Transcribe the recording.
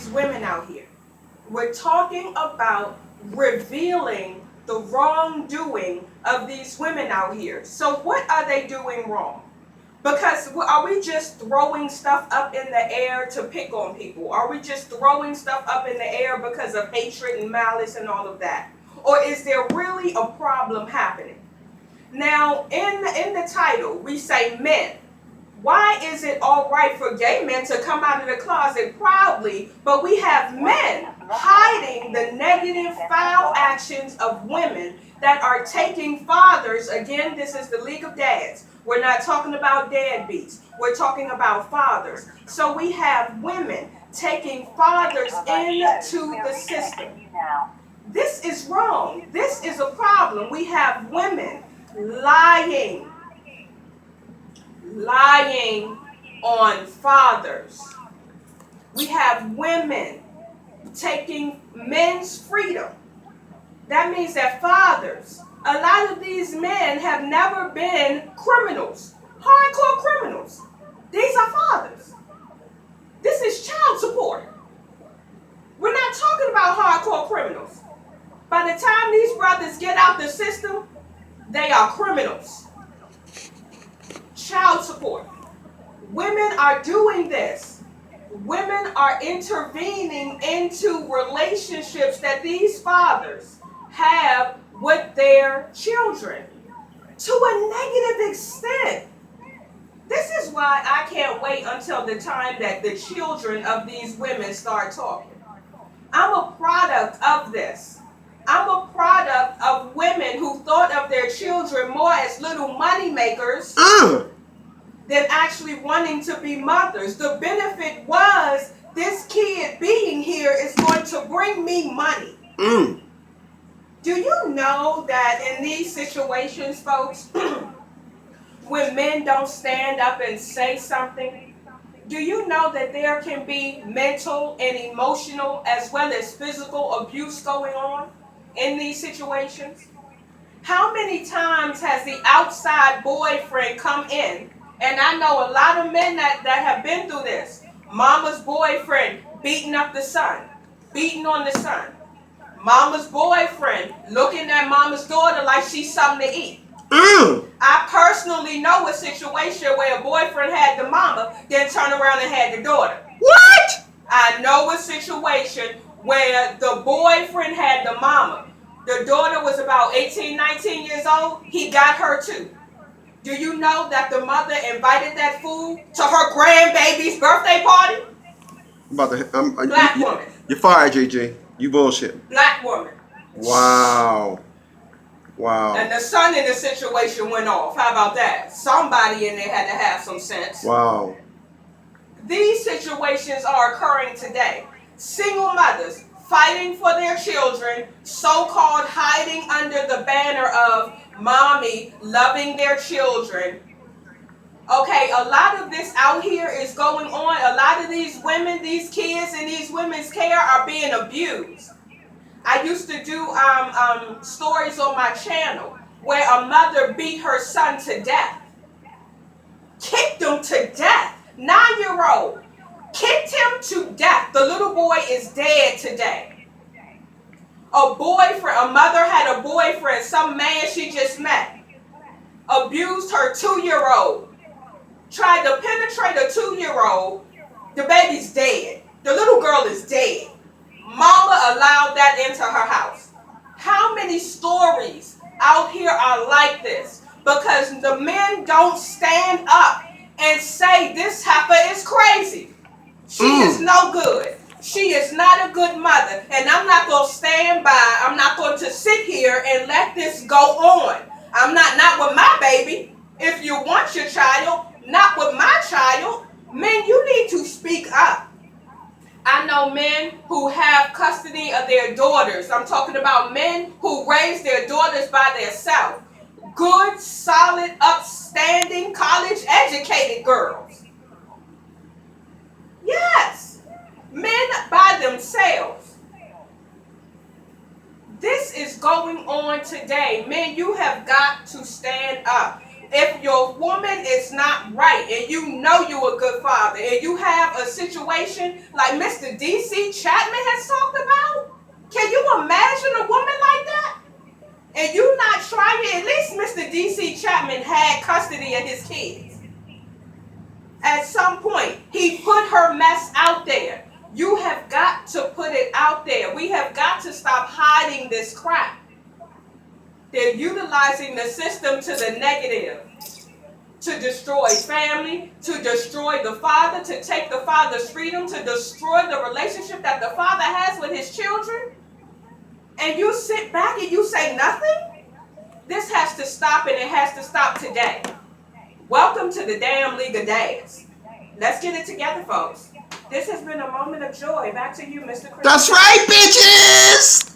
women out here. We're talking about revealing the wrongdoing of these women out here. So what are they doing wrong? Because are we just throwing stuff up in the air to pick on people? Are we just throwing stuff up in the air because of hatred and malice and all of that? Or is there really a problem happening? Now, in the title, we say men. Why is it all right for gay men to come out of the closet proudly, but we have men hiding the negative, foul actions of women that are taking fathers? Again, this is the League of Dads. We're not talking about deadbeats. We're talking about fathers. So we have women taking fathers into the system. This is wrong. This is a problem. We have women lying on fathers. We have women taking men's freedom. That means that fathers, a lot of these men have never been criminals, hardcore criminals. These are fathers. This is child support. We're not talking about hardcore criminals. By the time these brothers get out the system, they are criminals. Child support. Women are doing this. Women are intervening into relationships that these fathers have with their children to a negative extent. This is why I can't wait until the time that the children of these women start talking. I'm a product of this. I'm a product of women who thought of their children more as little money makers than actually wanting to be mothers. The benefit was this kid being here is going to bring me money. Do you know that in these situations, folks, when men don't stand up and say something, do you know that there can be mental and emotional as well as physical abuse going on in these situations? How many times has the outside boyfriend come in? And I know a lot of men that have been through this. Mama's boyfriend beating up the son, beating on the son. Mama's boyfriend looking at mama's daughter like she's something to eat. I personally know a situation where a boyfriend had the mama, then turned around and had the daughter. What? I know a situation where the boyfriend had the mama. The daughter was about 18, 19 years old. He got her too. Do you know that the mother invited that fool to her grandbaby's birthday party? Black woman. You're fired, JJ. You bullshit. Black woman. Wow. Wow. And the son in the situation went off. How about that? Somebody in there had to have some sense. Wow. These situations are occurring today. Single mothers fighting for their children, so-called hiding under the banner of mommy loving their children. Okay, a lot of this out here is going on. A lot of these women, these kids in these women's care are being abused. I used to do stories on my channel where a mother beat her son to death. Kicked him to death. 9-year-old. Kicked him to death. The little boy is dead today. A mother had a boyfriend, some man she just met. Abused her 2-year-old. Tried to penetrate a 2-year-old. The baby's dead. The little girl is dead. Mama allowed that into her house. How many stories out here are like this? Because the men don't stand up and say this heifer is crazy. She is no good. She is not a good mother. And I'm not going to stand by. I'm not going to sit here and let this go on. I'm not with my baby. If you want your child, not with my child. Men, you need to speak up. I know men who have custody of their daughters. I'm talking about men who raise their daughters by themselves. Good, solid, upstanding, college-educated girls. Yes. Men by themselves. This is going on today. Men, you have got to stand up. if your woman is not right and you know you're a good father and you have a situation like Mr. DC Chapman has talked about, can you imagine a woman like that? And you not trying, at least Mr. DC Chapman had custody of his kids. At some point, he put her mess out there. You have got to put it out there. We have got to stop hiding this crap. They're utilizing the system to the negative, to destroy family, to destroy the father, to take the father's freedom, to destroy the relationship that the father has with his children. And you sit back and you say nothing? This has to stop, and it has to stop today. Welcome to the damn League of Dads. Let's get it together, folks. This has been a moment of joy. Back to you, Mr. Chris. That's right, bitches!